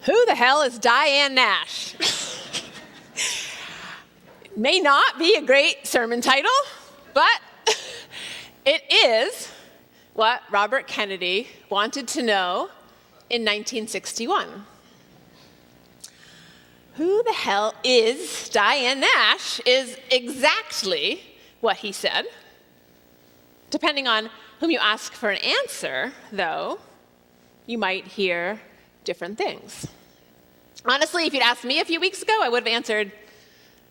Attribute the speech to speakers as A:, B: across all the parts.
A: Who the hell is Diane Nash? May not be a great sermon title, but it is what Robert Kennedy wanted to know in 1961. Who the hell is Diane Nash is exactly what he said. Depending on whom you ask for an answer, though, you might hear different things. Honestly, if you'd asked me a few weeks ago, I would have answered,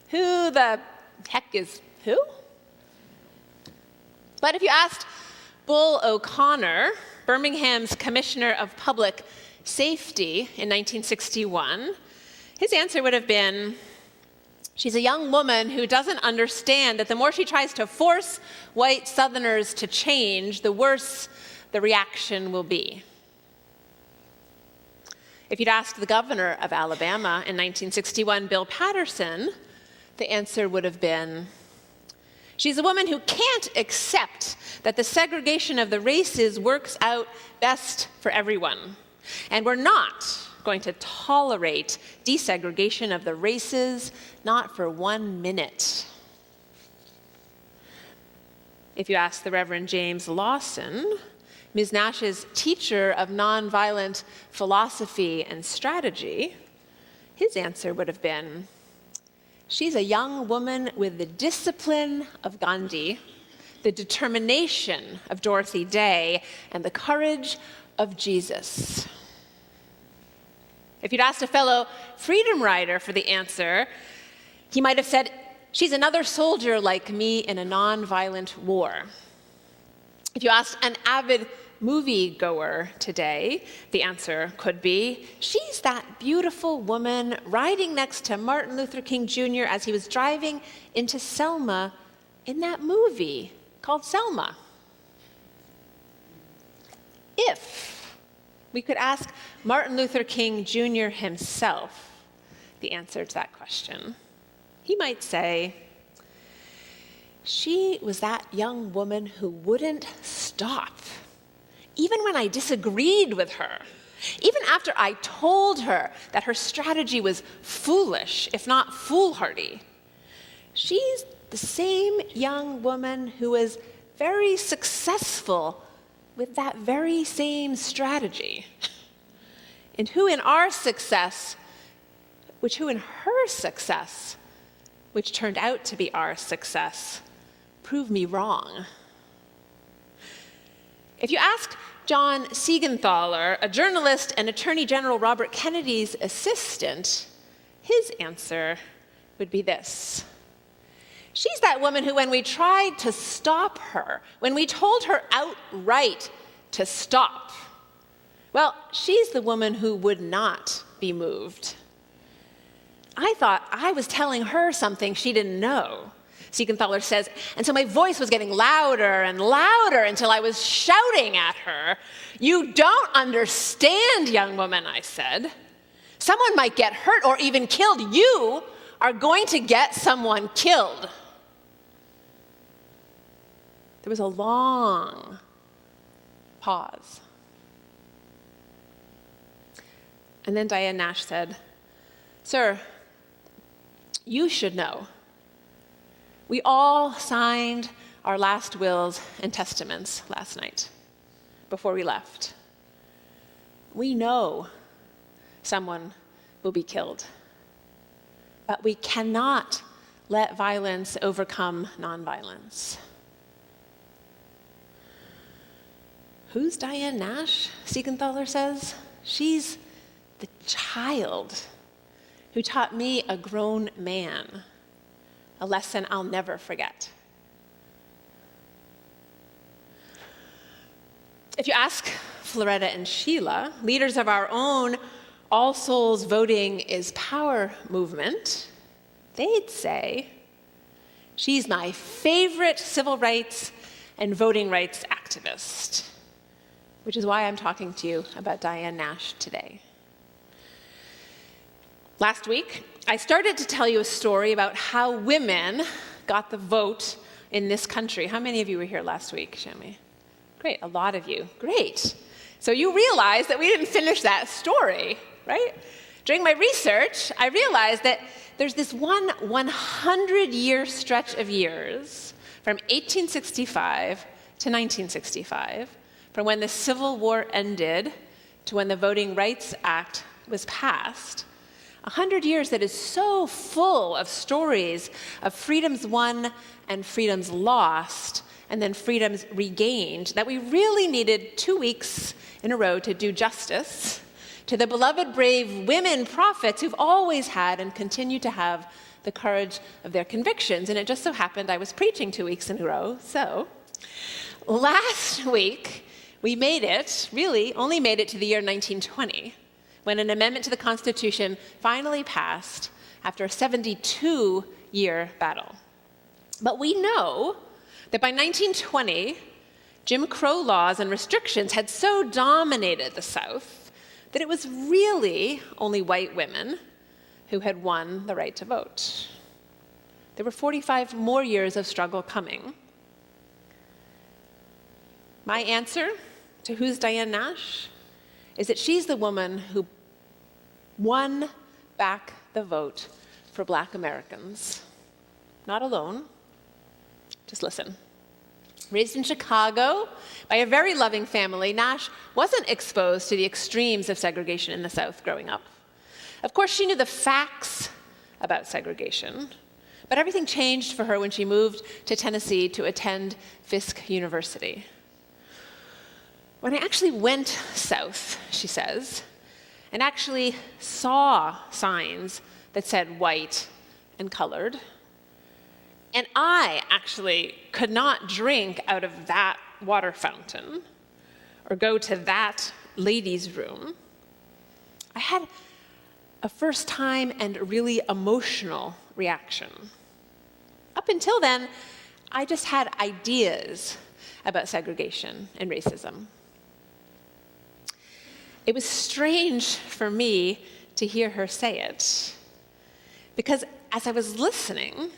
A: who the heck is who? But if you asked Bull O'Connor, Birmingham's Commissioner of Public Safety in 1961, his answer would have been, she's a young woman who doesn't understand that the more she tries to force white Southerners to change, the worse the reaction will be. If you'd asked the governor of Alabama in 1961, Bill Patterson, the answer would have been, she's a woman who can't accept that the segregation of the races works out best for everyone. And we're not going to tolerate desegregation of the races, not for 1 minute. If you ask the Reverend James Lawson, Ms. Nash's teacher of nonviolent philosophy and strategy, his answer would have been, she's a young woman with the discipline of Gandhi, the determination of Dorothy Day, and the courage of Jesus. If you'd asked a fellow freedom rider for the answer, he might have said, she's another soldier like me in a nonviolent war. If you asked an avid moviegoer today, the answer could be, she's that beautiful woman riding next to Martin Luther King Jr. as he was driving into Selma in that movie called Selma. If we could ask Martin Luther King Jr. himself the answer to that question, he might say, she was that young woman who wouldn't stop, even when I disagreed with her, even after I told her that her strategy was foolish, if not foolhardy. She's the same young woman who was very successful with that very same strategy, and who in her success, which turned out to be our success, proved me wrong. If you asked John Siegenthaler, a journalist and Attorney General Robert Kennedy's assistant, his answer would be this. She's that woman who, when we tried to stop her, when we told her outright to stop, well, she's the woman who would not be moved. I thought I was telling her something she didn't know, Siegenthaler says, and so my voice was getting louder and louder until I was shouting at her. You don't understand, young woman, I said. Someone might get hurt or even killed. You are going to get someone killed. There was a long pause. And then Diane Nash said, sir, you should know. We all signed our last wills and testaments last night before we left. We know someone will be killed, but we cannot let violence overcome nonviolence. Who's Diane Nash? Siegenthaler says. She's the child who taught me, a grown man, a lesson I'll never forget. If you ask Floretta and Sheila, leaders of our own All Souls Voting is Power movement, they'd say, she's my favorite civil rights and voting rights activist, which is why I'm talking to you about Diane Nash today. Last week, I started to tell you a story about how women got the vote in this country. How many of you were here last week, Shami? Great, a lot of you. Great. So you realize that we didn't finish that story, right? During my research, I realized that there's this 100-year stretch of years from 1865 to 1965, from when the Civil War ended to when the Voting Rights Act was passed. 100 years that is so full of stories of freedoms won and freedoms lost, and then freedoms regained, that we really needed 2 weeks in a row to do justice to the beloved brave women prophets who've always had and continue to have the courage of their convictions. And it just so happened I was preaching 2 weeks in a row. So last week, we only made it to the year 1920, when an amendment to the Constitution finally passed after a 72-year battle. But we know that by 1920, Jim Crow laws and restrictions had so dominated the South that it was really only white women who had won the right to vote. There were 45 more years of struggle coming. My answer to who's Diane Nash is that she's the woman who won back the vote for Black Americans. Not alone. Just listen. Raised in Chicago by a very loving family, Nash wasn't exposed to the extremes of segregation in the South growing up. Of course, she knew the facts about segregation, but everything changed for her when she moved to Tennessee to attend Fisk University. When I actually went south, she says, and actually saw signs that said white and colored, and I actually could not drink out of that water fountain or go to that ladies' room, I had a first time and really emotional reaction. Up until then, I just had ideas about segregation and racism. It was strange for me to hear her say it, because as I was listening,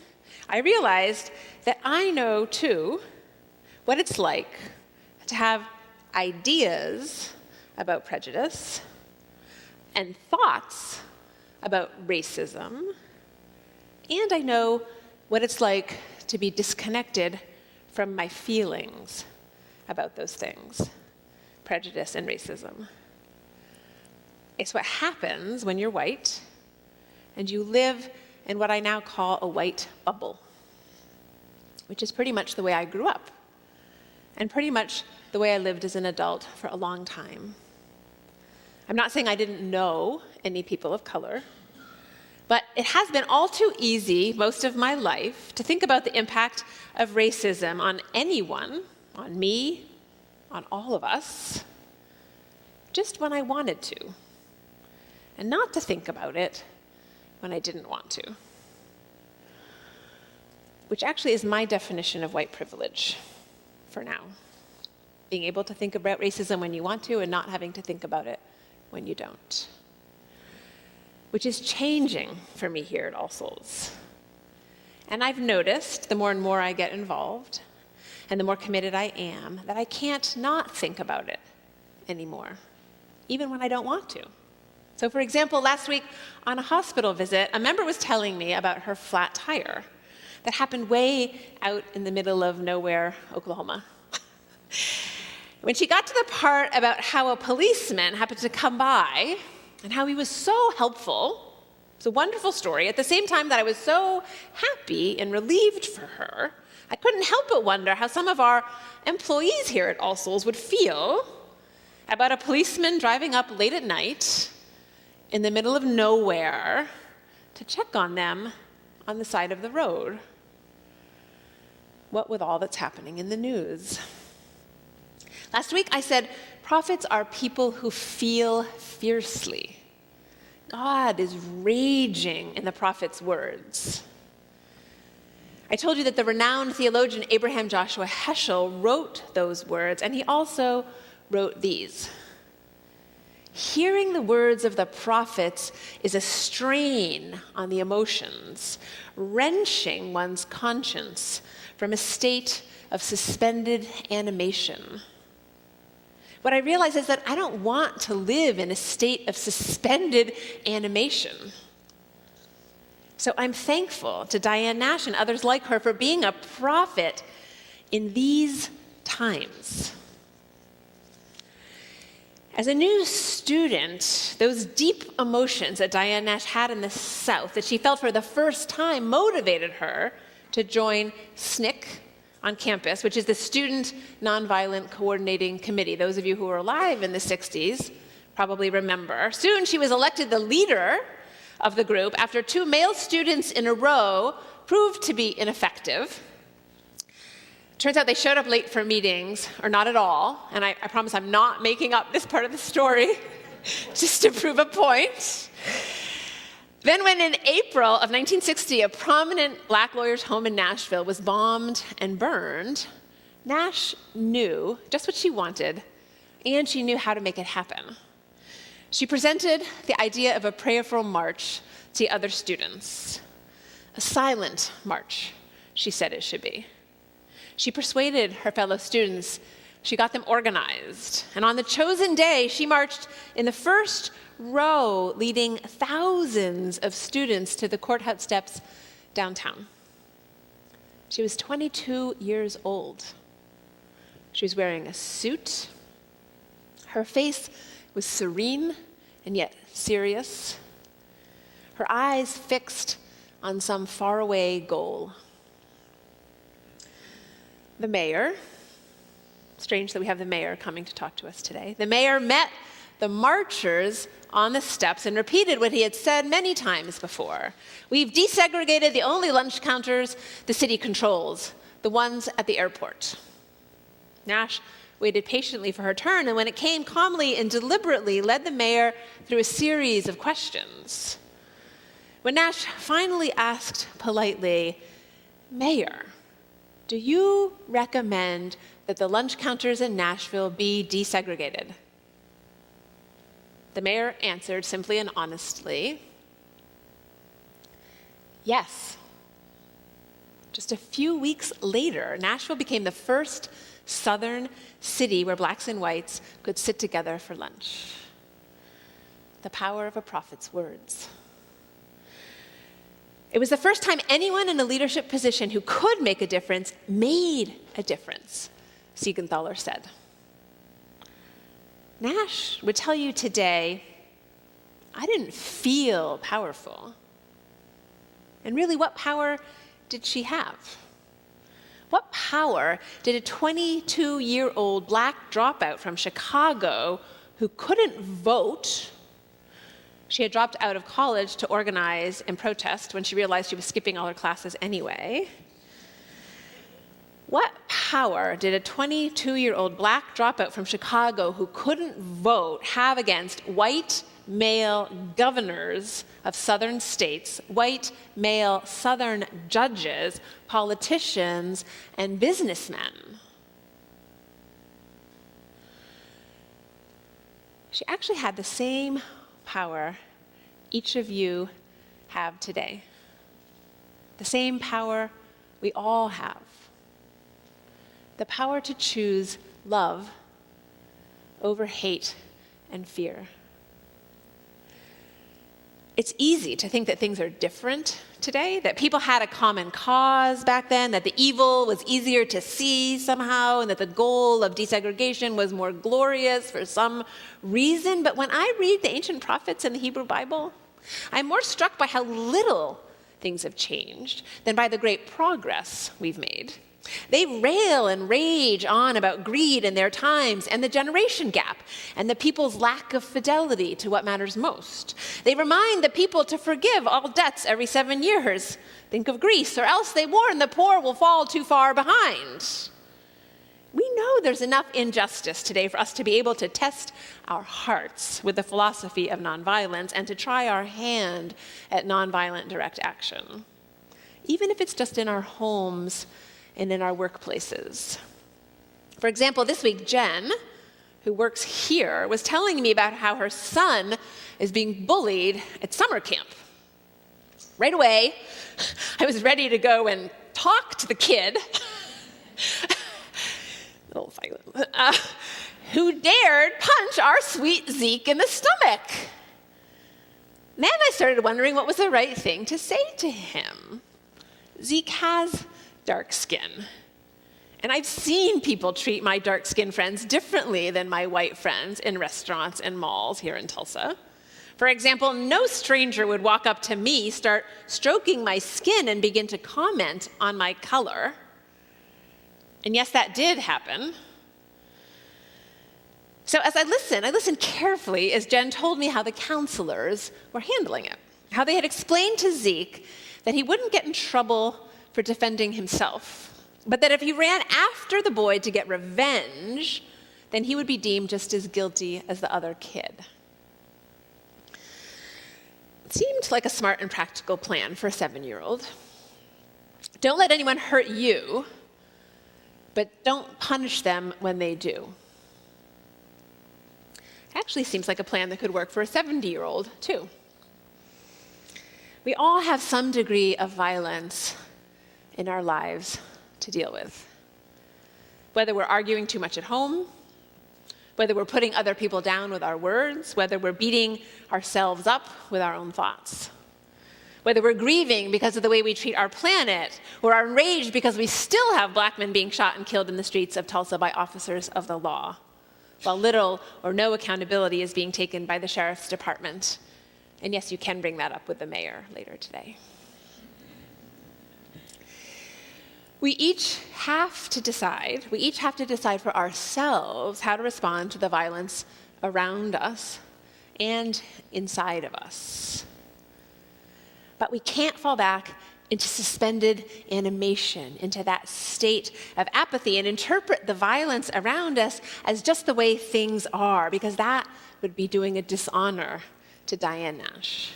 A: I realized that I know, too, what it's like to have ideas about prejudice and thoughts about racism, and I know what it's like to be disconnected from my feelings about those things, prejudice and racism. It's what happens when you're white and you live in what I now call a white bubble, which is pretty much the way I grew up, and pretty much the way I lived as an adult for a long time. I'm not saying I didn't know any people of color, but it has been all too easy most of my life to think about the impact of racism on anyone, on me, on all of us, just when I wanted to, and not to think about it when I didn't want to, which actually is my definition of white privilege for now. Being able to think about racism when you want to and not having to think about it when you don't. Which is changing for me here at All Souls. And I've noticed the more and more I get involved and the more committed I am, that I can't not think about it anymore, even when I don't want to. So for example, last week on a hospital visit, a member was telling me about her flat tire that happened way out in the middle of nowhere, Oklahoma. When she got to the part about how a policeman happened to come by and how he was so helpful, it's a wonderful story, at the same time that I was so happy and relieved for her, I couldn't help but wonder how some of our employees here at All Souls would feel about a policeman driving up late at night in the middle of nowhere to check on them on the side of the road. What with all that's happening in the news? Last week I said, prophets are people who feel fiercely. God is raging in the prophet's words. I told you that the renowned theologian Abraham Joshua Heschel wrote those words, and he also wrote these. Hearing the words of the prophets is a strain on the emotions, wrenching one's conscience from a state of suspended animation. what I realize is that I don't want to live in a state of suspended animation. So I'm thankful to Diane Nash and others like her for being a prophet in these times. As a new student, those deep emotions that Diane Nash had in the South, that she felt for the first time, motivated her to join SNCC on campus, which is the Student Nonviolent Coordinating Committee. Those of you who were alive in the 60s probably remember. Soon she was elected the leader of the group after 2 male students in a row proved to be ineffective. Turns out they showed up late for meetings, or not at all, and I promise I'm not making up this part of the story, just to prove a point. Then when in April of 1960, a prominent black lawyer's home in Nashville was bombed and burned, Nash knew just what she wanted, and she knew how to make it happen. She presented the idea of a prayerful march to the other students. A silent march, she said it should be. She persuaded her fellow students. She got them organized. And on the chosen day, she marched in the first row, leading thousands of students to the courthouse steps downtown. She was 22 years old. She was wearing a suit. Her face was serene and yet serious. Her eyes fixed on some faraway goal. The mayor, strange that we have the mayor coming to talk to us today. The mayor met the marchers on the steps and repeated what he had said many times before. We've desegregated the only lunch counters the city controls, the ones at the airport. Nash waited patiently for her turn, and when it came, calmly and deliberately led the mayor through a series of questions. When Nash finally asked politely, "Mayor, do you recommend that the lunch counters in Nashville be desegregated?" The mayor answered simply and honestly, "Yes." Just a few weeks later, Nashville became the first southern city where blacks and whites could sit together for lunch. The power of a prophet's words. It was the first time anyone in a leadership position who could make a difference made a difference, Siegenthaler said. Nash would tell you today, I didn't feel powerful. And really, what power did she have? What power did a 22-year-old black dropout from Chicago who couldn't vote? She had dropped out of college to organize and protest when she realized she was skipping all her classes anyway. What power did a 22-year-old black dropout from Chicago who couldn't vote have against white male governors of southern states, white male southern judges, politicians, and businessmen? She actually had the same power each of you have today. The same power we all have. The power to choose love over hate and fear. It's easy to think that things are different today, that people had a common cause back then, that the evil was easier to see somehow, and that the goal of desegregation was more glorious for some reason. But when I read the ancient prophets in the Hebrew Bible, I'm more struck by how little things have changed than by the great progress we've made. They rail and rage on about greed in their times and the generation gap and the people's lack of fidelity to what matters most. They remind the people to forgive all debts every 7 years. Think of Greece, or else they warn the poor will fall too far behind. We know there's enough injustice today for us to be able to test our hearts with the philosophy of nonviolence and to try our hand at nonviolent direct action, even if it's just in our homes and in our workplaces. For example, this week, Jen, who works here, was telling me about how her son is being bullied at summer camp. Right away, I was ready to go and talk to the kid, a little violent, who dared punch our sweet Zeke in the stomach? Then I started wondering what was the right thing to say to him. Zeke has dark skin. And I've seen people treat my dark-skinned friends differently than my white friends in restaurants and malls here in Tulsa. For example, no stranger would walk up to me, start stroking my skin, and begin to comment on my color. And yes, that did happen. So as I listened carefully as Jen told me how the counselors were handling it, how they had explained to Zeke that he wouldn't get in trouble for defending himself, but that if he ran after the boy to get revenge, then he would be deemed just as guilty as the other kid. It seemed like a smart and practical plan for a 7-year-old. Don't let anyone hurt you, but don't punish them when they do. Actually seems like a plan that could work for a 70-year-old, too. We all have some degree of violence in our lives to deal with. Whether we're arguing too much at home, whether we're putting other people down with our words, whether we're beating ourselves up with our own thoughts, whether we're grieving because of the way we treat our planet, or are enraged because we still have black men being shot and killed in the streets of Tulsa by officers of the law, while little or no accountability is being taken by the sheriff's department. And yes, you can bring that up with the mayor later today. We each have to decide for ourselves how to respond to the violence around us and inside of us. But we can't fall back into suspended animation, into that state of apathy, and interpret the violence around us as just the way things are, because that would be doing a dishonor to Diane Nash,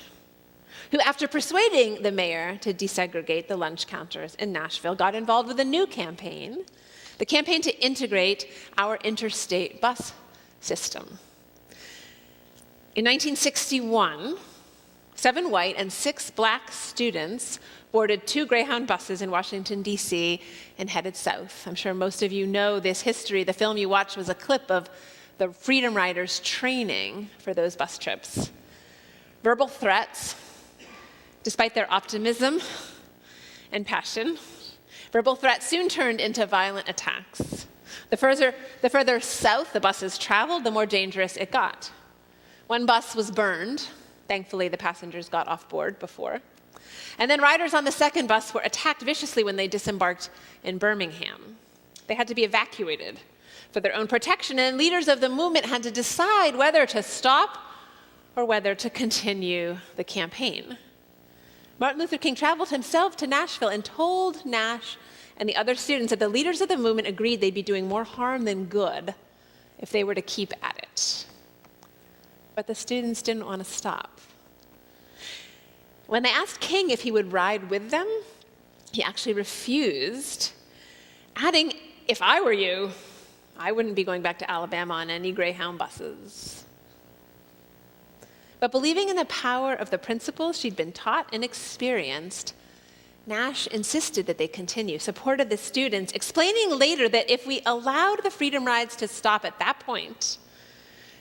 A: who, after persuading the mayor to desegregate the lunch counters in Nashville, got involved with a new campaign, the campaign to integrate our interstate bus system. In 1961, 7 white and 6 black students boarded 2 Greyhound buses in Washington, D.C., and headed south. I'm sure most of you know this history. The film you watched was a clip of the Freedom Riders training for those bus trips. Verbal threats, despite their optimism and passion, verbal threats soon turned into violent attacks. The further south the buses traveled, the more dangerous it got. One bus was burned. Thankfully, the passengers got off board before. And then riders on the second bus were attacked viciously when they disembarked in Birmingham. They had to be evacuated for their own protection, and leaders of the movement had to decide whether to stop or whether to continue the campaign. Martin Luther King traveled himself to Nashville and told Nash and the other students that the leaders of the movement agreed they'd be doing more harm than good if they were to keep at it. But the students didn't want to stop. When they asked King if he would ride with them, he actually refused, adding, "If I were you, I wouldn't be going back to Alabama on any Greyhound buses." But believing in the power of the principles she'd been taught and experienced, Nash insisted that they continue, supported the students, explaining later that if we allowed the Freedom Rides to stop at that point,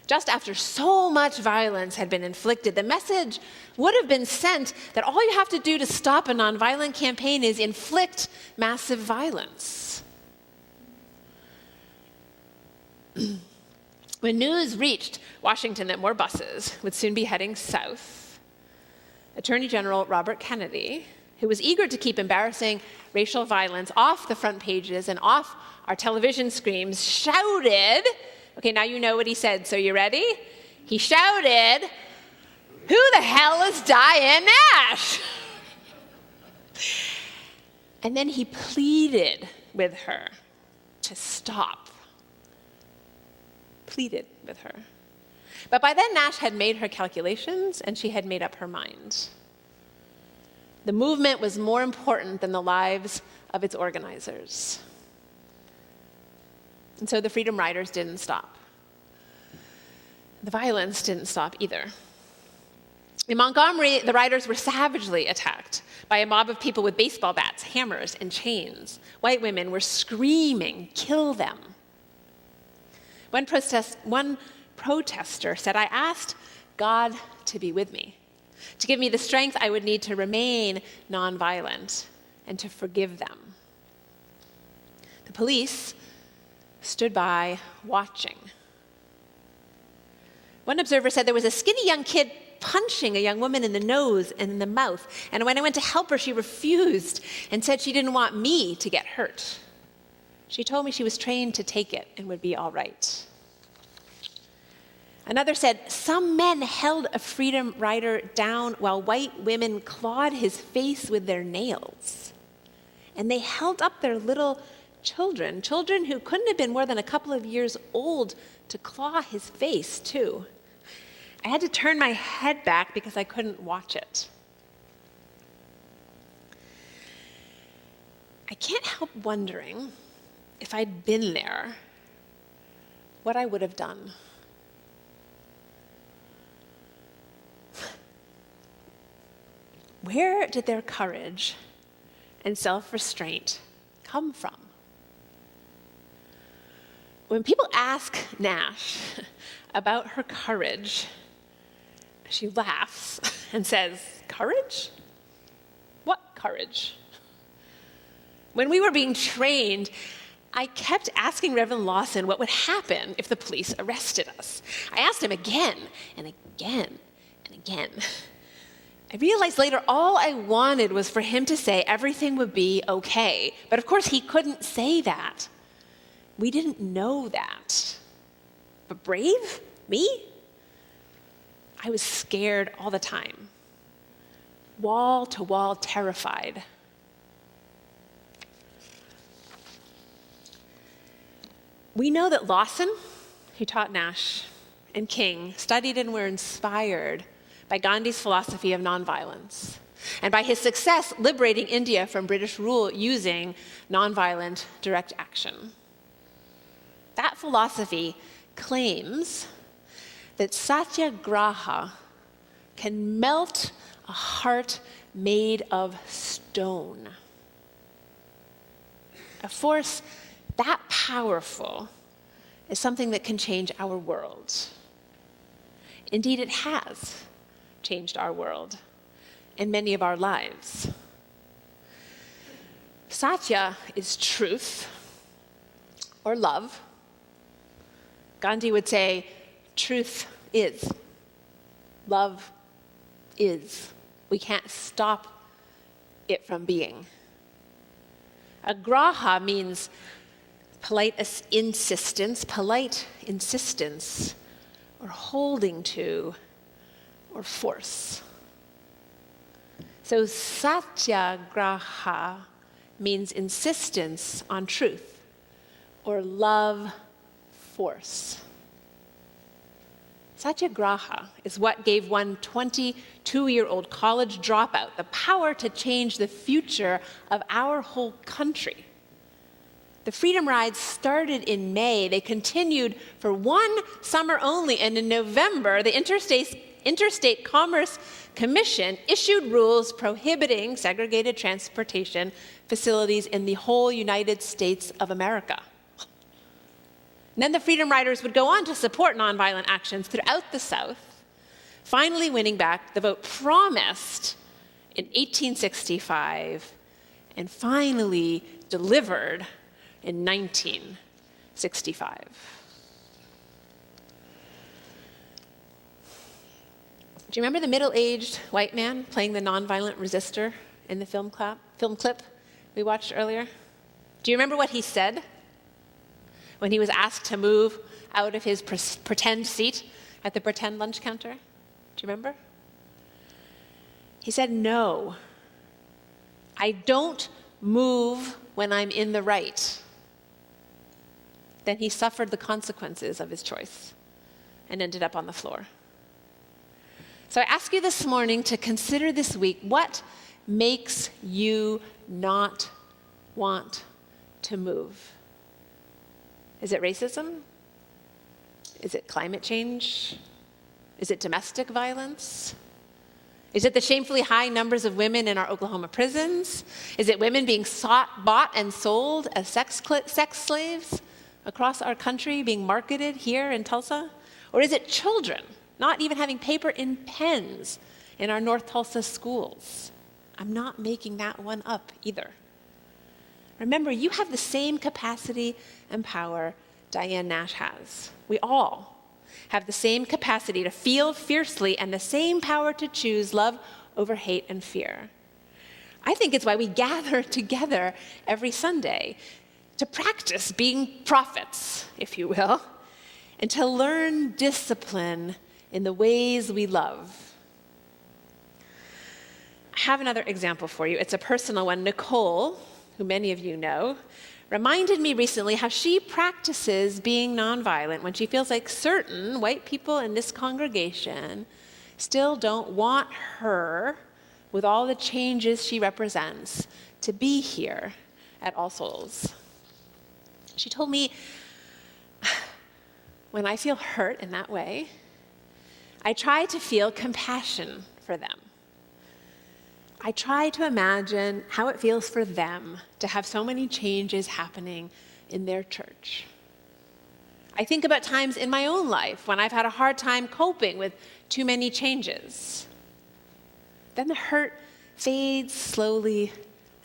A: just after so much violence had been inflicted, the message would have been sent that all you have to do to stop a nonviolent campaign is inflict massive violence. When news reached Washington that more buses would soon be heading south, Attorney General Robert Kennedy, who was eager to keep embarrassing racial violence off the front pages and off our television screens, shouted, okay, now you know what he said, so you ready? He shouted, "Who the hell is Diane Nash?" And then he pleaded with her to stop. Pleaded with her. But by then, Nash had made her calculations, and she had made up her mind. The movement was more important than the lives of its organizers. And so the Freedom Riders didn't stop. The violence didn't stop either. In Montgomery, the riders were savagely attacked by a mob of people with baseball bats, hammers, and chains. White women were screaming, "Kill them." One protester said, "I asked God to be with me, to give me the strength I would need to remain nonviolent and to forgive them." The police stood by watching. One observer said there was a skinny young kid punching a young woman in the nose and in the mouth, and when I went to help her, she refused and said she didn't want me to get hurt. She told me she was trained to take it and would be all right. Another said, "Some men held a freedom rider down while white women clawed his face with their nails. And they held up their little children who couldn't have been more than a couple of years old, to claw his face too. I had to turn my head back because I couldn't watch it." I can't help wondering if I'd been there, what I would have done. Where did their courage and self-restraint come from? When people ask Nash about her courage, she laughs and says, "Courage? What courage?" When we were being trained, I kept asking Reverend Lawson what would happen if the police arrested us. I asked him again and again and again. I realized later all I wanted was for him to say everything would be okay. But of course he couldn't say that. We didn't know that. But brave? Me? I was scared all the time. Wall to wall terrified. We know that Lawson, who taught Nash, and King studied and were inspired by Gandhi's philosophy of nonviolence, and by his success liberating India from British rule using nonviolent direct action. That philosophy claims that satyagraha can melt a heart made of stone. A force that powerful is something that can change our world. Indeed, it has changed our world and many of our lives. Satya is truth or love. Gandhi would say, truth is, love is. We can't stop it from being. Agraha means polite insistence, or holding to, or force. So satyagraha means insistence on truth, or love force. Satyagraha is what gave one 22-year-old college dropout the power to change the future of our whole country. The Freedom Rides started in May. They continued for one summer only, and in November, the Interstate Commerce Commission issued rules prohibiting segregated transportation facilities in the whole United States of America. And then the Freedom Riders would go on to support nonviolent actions throughout the South, finally winning back the vote promised in 1865 and finally delivered in 1965. Do you remember the middle-aged white man playing the nonviolent resistor in the film clip we watched earlier? Do you remember what he said when he was asked to move out of his pretend seat at the pretend lunch counter? Do you remember? He said, "No, I don't move when I'm in the right." Then he suffered the consequences of his choice and ended up on the floor. So I ask you this morning to consider this week, what makes you not want to move? Is it racism? Is it climate change? Is it domestic violence? Is it the shamefully high numbers of women in our Oklahoma prisons? Is it women being bought and sold as sex slaves? across our country being marketed here in Tulsa? Or is it children not even having paper in pens in our North Tulsa schools? I'm not making that one up either. Remember, you have the same capacity and power Diane Nash has. We all have the same capacity to feel fiercely and the same power to choose love over hate and fear. I think it's why we gather together every Sunday, to practice being prophets, if you will, and to learn discipline in the ways we love. I have another example for you. It's a personal one. Nicole, who many of you know, reminded me recently how she practices being nonviolent when she feels like certain white people in this congregation still don't want her, with all the changes she represents, to be here at All Souls. She told me, when I feel hurt in that way, I try to feel compassion for them. I try to imagine how it feels for them to have so many changes happening in their church. I think about times in my own life when I've had a hard time coping with too many changes. Then the hurt fades slowly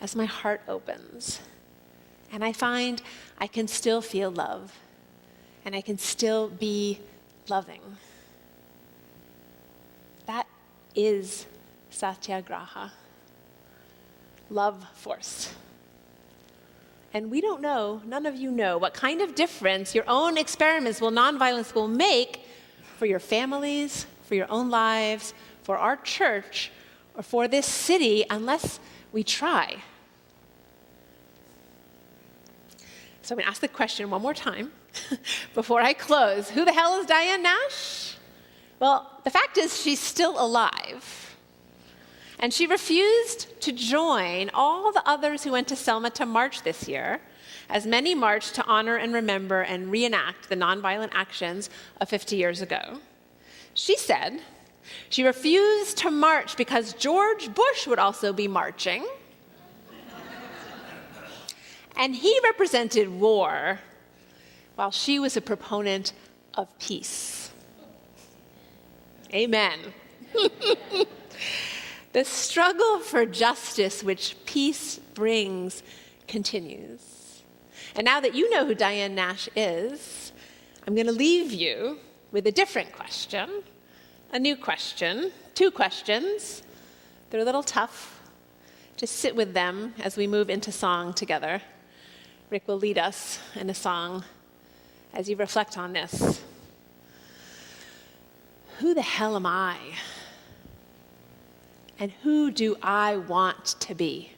A: as my heart opens, and I find I can still feel love, and I can still be loving. That is satyagraha, love force. And we don't know, none of you know, what kind of difference your own experiments with nonviolence will make for your families, for your own lives, for our church, or for this city, unless we try. So I'm going to ask the question one more time before I close. Who the hell is Diane Nash? Well, the fact is she's still alive. And she refused to join all the others who went to Selma to march this year, as many marched to honor and remember and reenact the nonviolent actions of 50 years ago. She said she refused to march because George Bush would also be marching. And he represented war, while she was a proponent of peace. Amen. The struggle for justice which peace brings continues. And now that you know who Diane Nash is, I'm going to leave you with a different question, a new question, two questions. They're a little tough. Just sit with them as we move into song together. Rick will lead us in a song as you reflect on this. Who the hell am I? And who do I want to be?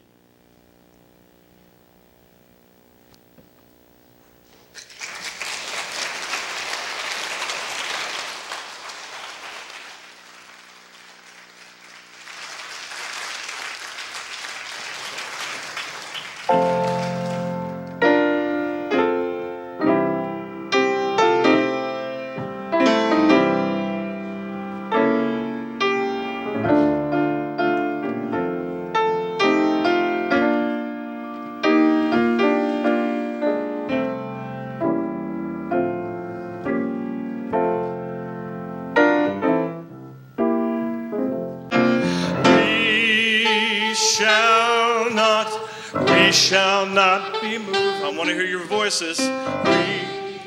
B: We shall not be moved. I want to hear your voices.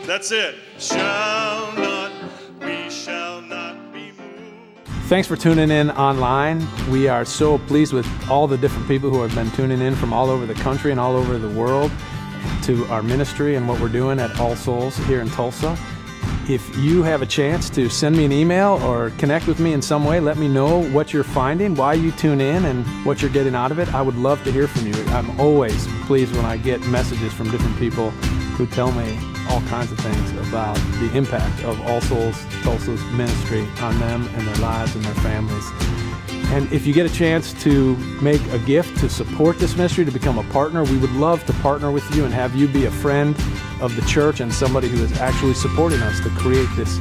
B: That's it. We shall not be moved.
C: Thanks for tuning in online. We are so pleased with all the different people who have been tuning in from all over the country and all over the world to our ministry and what we're doing at All Souls here in Tulsa. If you have a chance to send me an email or connect with me in some way, let me know what you're finding, why you tune in, and what you're getting out of it. I would love to hear from you. I'm always pleased when I get messages from different people who tell me all kinds of things about the impact of All Souls Tulsa's ministry on them and their lives and their families. And if you get a chance to make a gift to support this ministry, to become a partner, we would love to partner with you and have you be a friend of the church and somebody who is actually supporting us to create this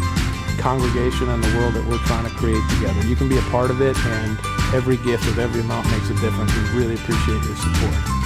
C: congregation and the world that we're trying to create together. You can be a part of it, and every gift of every amount makes a difference. We really appreciate your support.